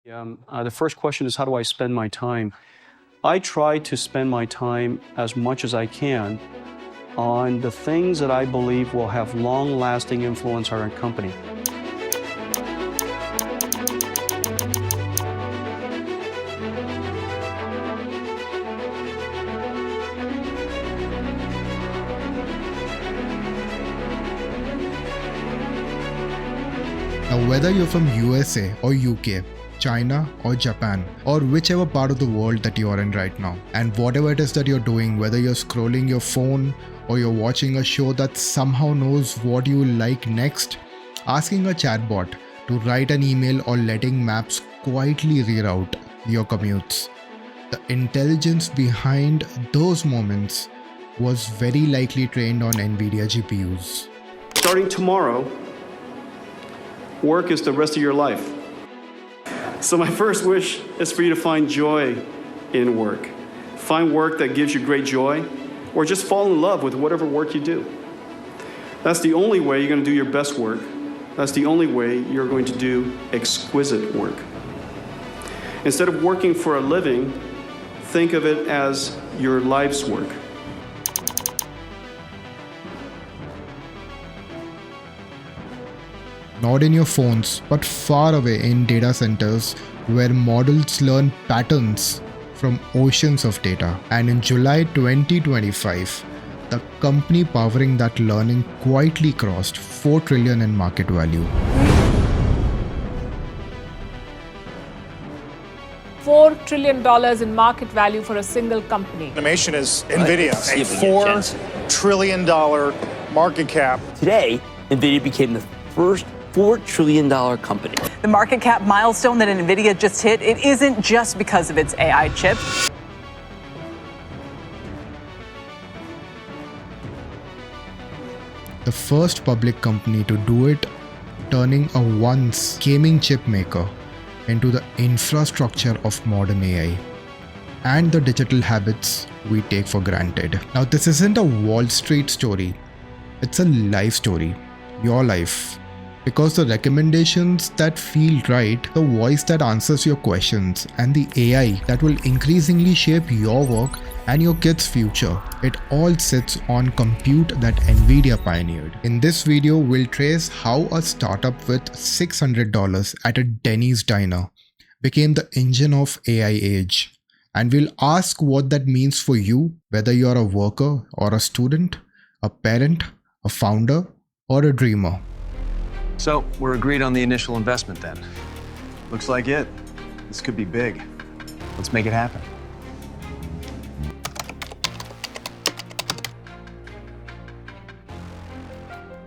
The first question is, how do I spend my time? I try to spend my time as much as I can on the things that I believe will have long-lasting influence on our company. Now, whether you're from USA or UK, China or Japan, or whichever part of the world that you are in right now, and whatever it is that you're doing, whether you're scrolling your phone or you're watching a show that somehow knows what you will like next, asking a chatbot to write an email or letting maps quietly reroute your commutes. The intelligence behind those moments was very likely trained on Nvidia GPUs. Starting tomorrow, work is the rest of your life. So my first wish is for you to find joy in work. Find work that gives you great joy, or just fall in love with whatever work you do. That's the only way you're going to do your best work. That's the only way you're going to do exquisite work. Instead of working for a living, think of it as your life's work. Not in your phones, but far away in data centers where models learn patterns from oceans of data. And in July 2025, the company powering that learning quietly crossed $4 trillion in market value. $4 trillion in market value for a single company. Animation is Nvidia, a $4 trillion market cap. Today, Nvidia became the first $4 trillion company. The market cap milestone that Nvidia just hit, it isn't just because of its AI chip. The first public company to do it, turning a once gaming chip maker into the infrastructure of modern AI and the digital habits we take for granted. Now, this isn't a Wall Street story, it's a life story, your life. Because the recommendations that feel right, the voice that answers your questions, and the AI that will increasingly shape your work and your kids' future, it all sits on compute that Nvidia pioneered. In this video, we'll trace how a startup with $600 at a Denny's diner became the engine of AI age. And we'll ask what that means for you, whether you're a worker or a student, a parent, a founder, or a dreamer. So, we're agreed on the initial investment then. Looks like it. This could be big. Let's make it happen.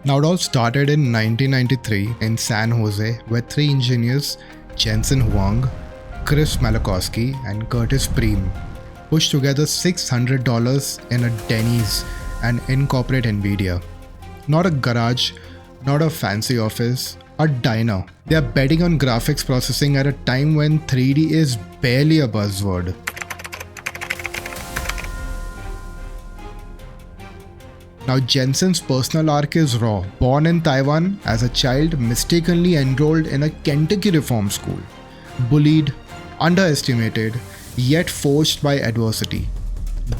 Now it all started in 1993 in San Jose, where three engineers, Jensen Huang, Chris Malakowski, and Curtis Preem, pushed together $600 in a Denny's and incorporate Nvidia. Not a garage, not a fancy office, a diner. They are betting on graphics processing at a time when 3D is barely a buzzword. Now, Jensen's personal arc is raw. Born in Taiwan as a child, mistakenly enrolled in a Kentucky reform school. Bullied, underestimated, yet forged by adversity.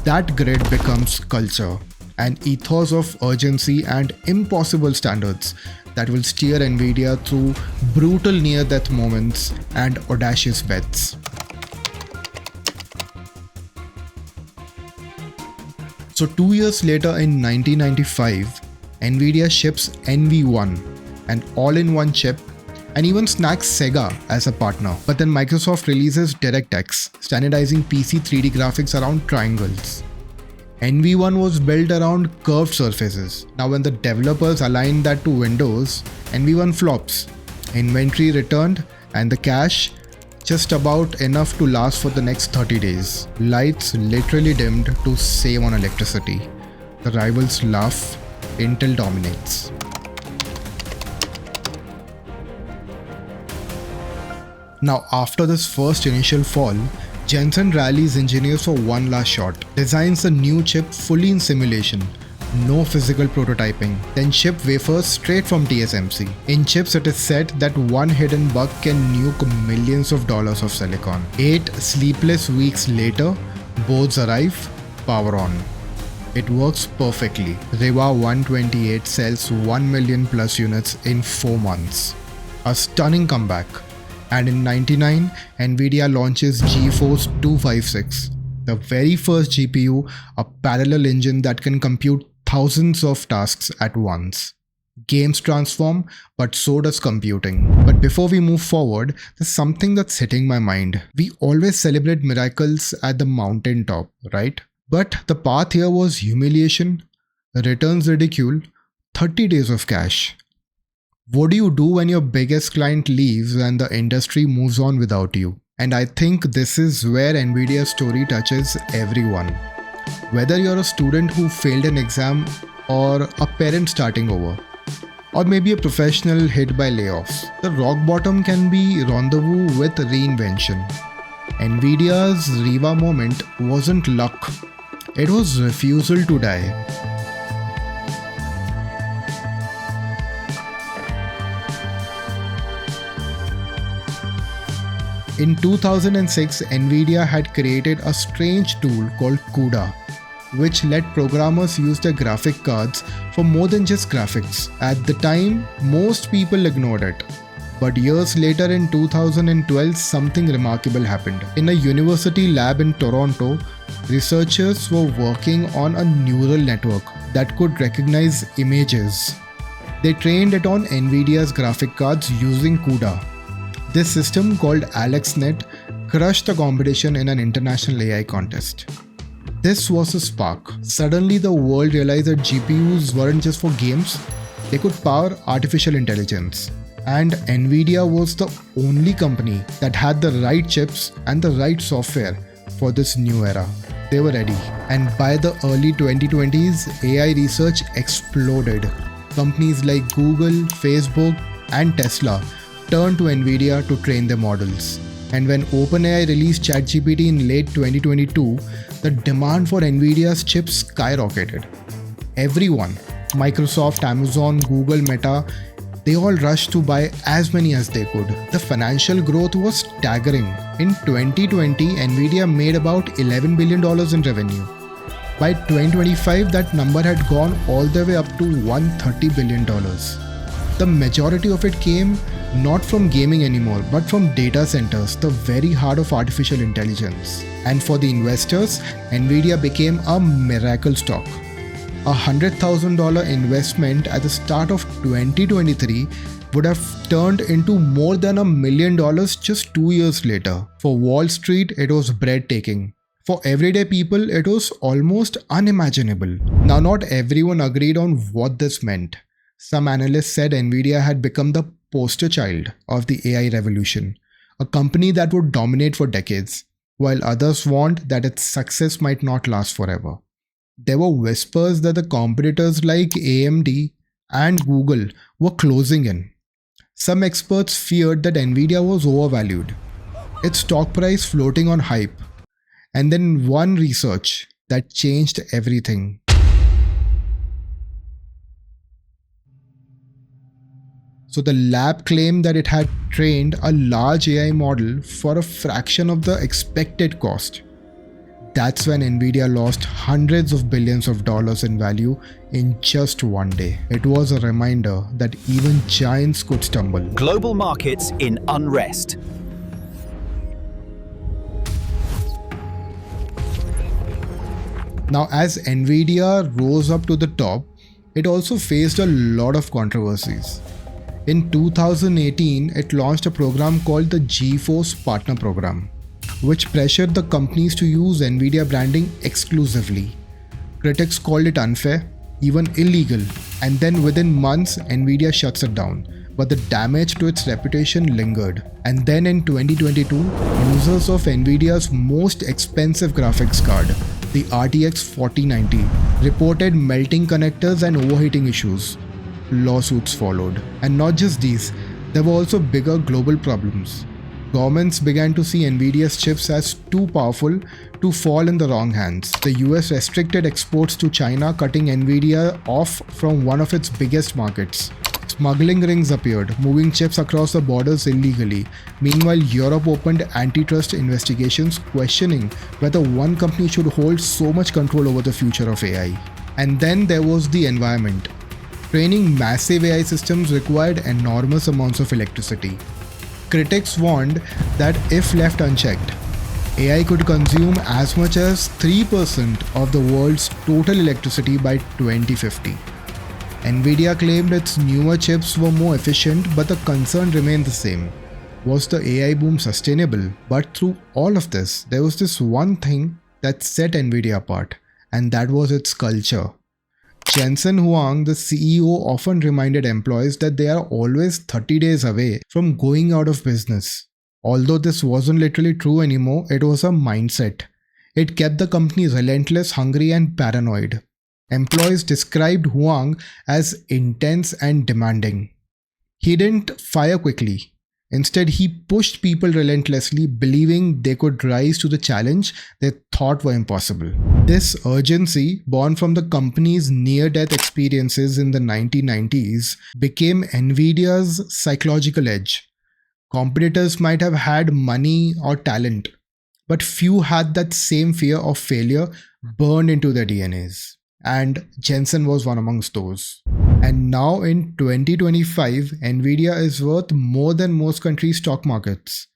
That grit becomes culture. An ethos of urgency and impossible standards that will steer Nvidia through brutal near-death moments and audacious bets. So 2 years later in 1995, Nvidia ships NV1, an all-in-one chip, and even snags Sega as a partner. But then Microsoft releases DirectX, standardizing PC 3D graphics around triangles. NV1 was built around curved surfaces. Now when the developers align that to Windows, NV1 flops. Inventory returned and the cash just about enough to last for the next 30 days. Lights literally dimmed to save on electricity. The rivals laugh, Intel dominates. Now after this first initial fall, Jensen rallies engineers for one last shot, designs a new chip fully in simulation, no physical prototyping, then ship wafers straight from TSMC. In chips, it is said that one hidden bug can nuke millions of dollars of silicon. 8 sleepless weeks later, boards arrive, power on. It works perfectly. Riva 128 sells 1 million plus units in 4 months. A stunning comeback. And in '99, Nvidia launches GeForce 256, the very first GPU, a parallel engine that can compute thousands of tasks at once. Games transform, but so does computing. But before we move forward, there's something that's hitting my mind. We always celebrate miracles at the mountaintop, right? But the path here was humiliation, returns ridicule, 30 days of cash. What do you do when your biggest client leaves and the industry moves on without you? And I think this is where Nvidia's story touches everyone. Whether you're a student who failed an exam or a parent starting over, or maybe a professional hit by layoffs, the rock bottom can be rendezvous with reinvention. Nvidia's Riva moment wasn't luck, it was refusal to die. In 2006, Nvidia had created a strange tool called CUDA, which let programmers use their graphic cards for more than just graphics. At the time, most people ignored it. But years later in 2012, something remarkable happened. In a university lab in Toronto, researchers were working on a neural network that could recognize images. They trained it on Nvidia's graphic cards using CUDA. This system, called AlexNet, crushed the competition in an international AI contest. This was a spark. Suddenly the world realized that GPUs weren't just for games, they could power artificial intelligence. And Nvidia was the only company that had the right chips and the right software for this new era. They were ready. And by the early 2020s, AI research exploded. Companies like Google, Facebook, and Tesla turned to Nvidia to train their models. And when OpenAI released ChatGPT in late 2022, the demand for Nvidia's chips skyrocketed. Everyone, Microsoft, Amazon, Google, Meta, they all rushed to buy as many as they could. The financial growth was staggering. In 2020, Nvidia made about $11 billion in revenue. By 2025, that number had gone all the way up to $130 billion. The majority of it came not from gaming anymore, but from data centers, the very heart of artificial intelligence. And for the investors, Nvidia became a miracle stock. A $100,000 investment at the start of 2023 would have turned into more than $1 million just 2 years later. For Wall Street, it was breathtaking. For everyday people, it was almost unimaginable. Now, not everyone agreed on what this meant. Some analysts said Nvidia had become the poster child of the AI revolution, a company that would dominate for decades, while others warned that its success might not last forever. There were whispers that the competitors like AMD and Google were closing in. Some experts feared that Nvidia was overvalued, its stock price floating on hype, and then one research that changed everything. So the lab claimed that it had trained a large AI model for a fraction of the expected cost. That's when Nvidia lost hundreds of billions of dollars in value in just one day. It was a reminder that even giants could stumble. Global markets in unrest. Now, as Nvidia rose up to the top, it also faced a lot of controversies. In 2018, it launched a program called the GeForce Partner Program, which pressured the companies to use Nvidia branding exclusively. Critics called it unfair, even illegal, and then within months, Nvidia shuts it down. But the damage to its reputation lingered. And then in 2022, users of Nvidia's most expensive graphics card, the RTX 4090, reported melting connectors and overheating issues. Lawsuits followed. And not just these, there were also bigger global problems. Governments began to see Nvidia's chips as too powerful to fall in the wrong hands. The US restricted exports to China, cutting Nvidia off from one of its biggest markets. Smuggling rings appeared, moving chips across the borders illegally. Meanwhile, Europe opened antitrust investigations, questioning whether one company should hold so much control over the future of AI. And then there was the environment. Training massive AI systems required enormous amounts of electricity. Critics warned that if left unchecked, AI could consume as much as 3% of the world's total electricity by 2050. Nvidia claimed its newer chips were more efficient, but the concern remained the same. Was the AI boom sustainable? But through all of this, there was this one thing that set Nvidia apart, and that was its culture. Jensen Huang, the CEO, often reminded employees that they are always 30 days away from going out of business. Although this wasn't literally true anymore, it was a mindset. It kept the company relentless, hungry, and paranoid. Employees described Huang as intense and demanding. He didn't fire quickly. Instead, he pushed people relentlessly, believing they could rise to the challenge they thought were impossible. This urgency, born from the company's near-death experiences in the 1990s, became Nvidia's psychological edge. Competitors might have had money or talent, but few had that same fear of failure burned into their DNAs. And Jensen was one amongst those. And now in 2025, Nvidia is worth more than most countries' stock markets.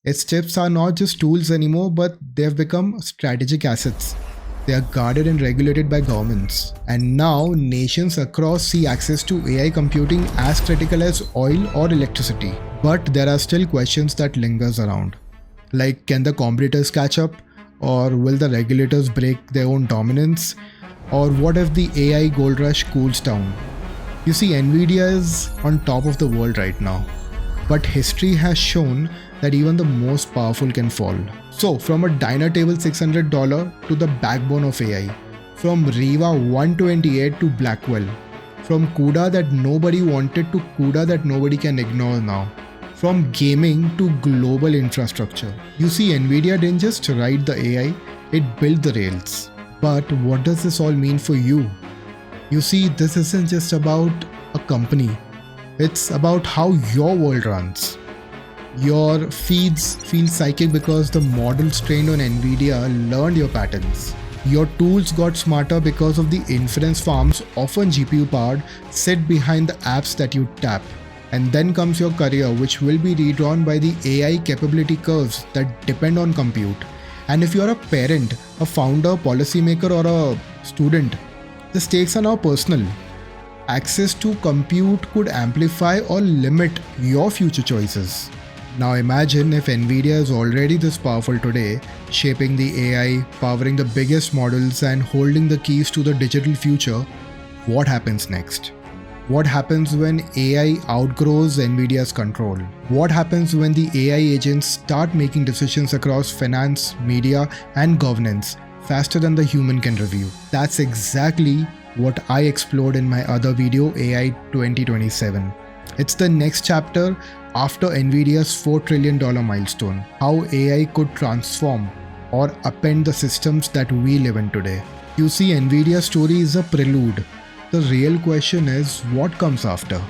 Its chips are not just tools anymore, but they have become strategic assets. They are guarded and regulated by governments. And now nations across see access to AI computing as critical as oil or electricity. But there are still questions that lingers around. Like, can the competitors catch up? Or will the regulators break their own dominance? Or what if the AI gold rush cools down? You see, Nvidia is on top of the world right now. But history has shown that even the most powerful can fall. So, from a diner table $600 to the backbone of AI, from Riva 128 to Blackwell, from CUDA that nobody wanted to CUDA that nobody can ignore now, from gaming to global infrastructure. You see, Nvidia didn't just ride the AI, it built the rails. But what does this all mean for you? You see, this isn't just about a company. It's about how your world runs. Your feeds feel psychic because the models trained on Nvidia learned your patterns. Your tools got smarter because of the inference farms, often GPU powered, sit behind the apps that you tap. And then comes your career, which will be redrawn by the AI capability curves that depend on compute. And if you're a parent, a founder, policymaker, or a student, the stakes are now personal. Access to compute could amplify or limit your future choices. Now imagine if Nvidia is already this powerful today, shaping the AI, powering the biggest models, and holding the keys to the digital future. What happens next? What happens when AI outgrows Nvidia's control? What happens when the AI agents start making decisions across finance, media, and governance faster than the human can review? That's exactly what I explored in my other video, AI 2027. It's the next chapter after Nvidia's $4 trillion milestone, how AI could transform or upend the systems that we live in today. You see, Nvidia's story is a prelude. The real question is, what comes after?